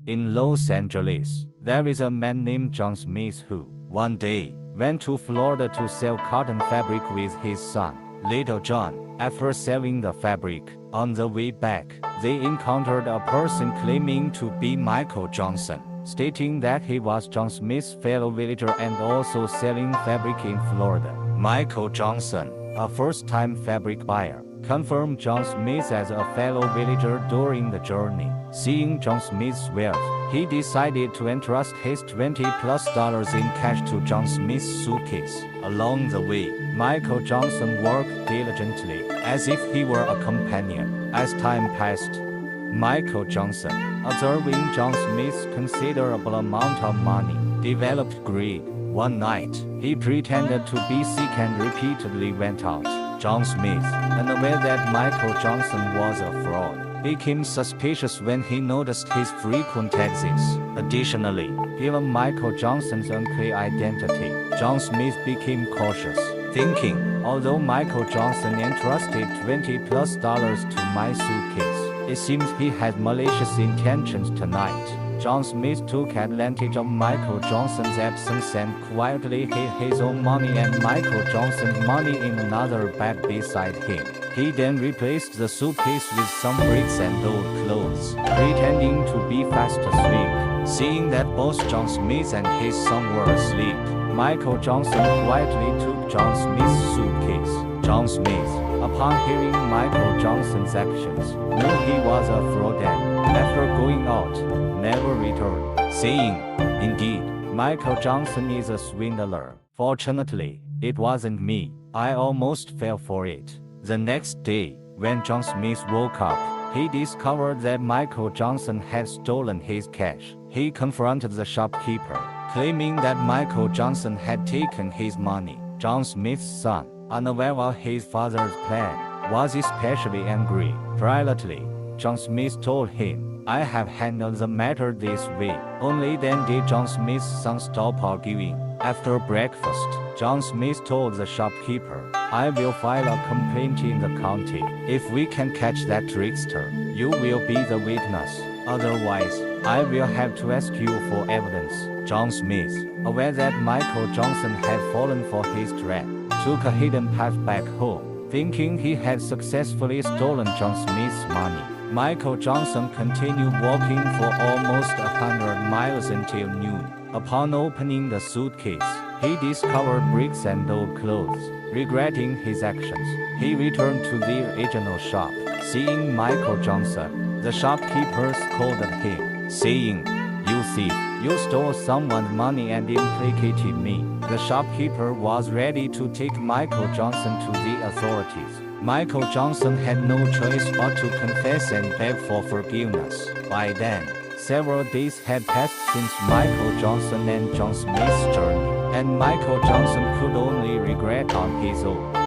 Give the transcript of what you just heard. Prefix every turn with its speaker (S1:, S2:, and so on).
S1: In Los Angeles, there is a man named John Smith who, one day, went to Florida to sell cotton fabric with his son, little John. After selling the fabric, on the way back, they encountered a person claiming to be Michael Johnson, stating that he was John Smith's fellow villager and also selling fabric in Florida. Michael Johnson, a first-time fabric buyer, confirmed John Smith as a fellow villager during the journey. Seeing John Smith's wealth, he decided to entrust his $20+ in cash to John Smith's suitcase. Along the way, Michael Johnson worked diligently, as if he were a companion. As time passed, Michael Johnson, observing John Smith's considerable amount of money, developed greed. One night, he pretended to be sick and repeatedly went out. John Smith, unaware that Michael Johnson was a fraud, became suspicious when he noticed his frequent exits. Additionally, given Michael Johnson's unclear identity, John Smith became cautious, thinking, although Michael Johnson entrusted $20+ to my suitcase, it seems he had malicious intentions tonight. John Smith took advantage of Michael Johnson's absence and quietly hid his own money and Michael Johnson's money in another bag beside him. He then replaced the suitcase with some bricks and old clothes, pretending to be fast asleep. Seeing that both John Smith and his son were asleep, Michael Johnson quietly took John Smith's suitcase. John Smith, upon hearing Michael Johnson's actions, knew he was a fraud and, after going out, never returned, saying, "Indeed, Michael Johnson is a swindler. Fortunately, it wasn't me. I almost fell for it." The next day, when John Smith woke up, he discovered that Michael Johnson had stolen his cash. He confronted the shopkeeper, claiming that Michael Johnson had taken his money. John Smith's son, unaware of his father's plan, was especially angry. Privately, John Smith told him, "I have handled the matter this way." Only then did John Smith's son stop arguing. After breakfast, John Smith told the shopkeeper, "I will file a complaint in the county. If we can catch that trickster, you will be the witness. Otherwise, I will have to ask you for evidence." John Smith, aware that Michael Johnson had fallen for his trap, took a hidden path back home, thinking he had successfully stolen John Smith's money. Michael Johnson continued walking for almost 100 miles until noon. Upon opening the suitcase, he discovered bricks and old clothes. Regretting his actions, he returned to the original shop. Seeing Michael Johnson, the shopkeeper scolded him, saying, "You thief, you stole someone's money and implicated me." The shopkeeper was ready to take Michael Johnson to the authorities. Michael Johnson had no choice but to confess and beg for forgiveness. By then, several days had passed since Michael Johnson and John Smith's journey, and Michael Johnson could only regret on his own.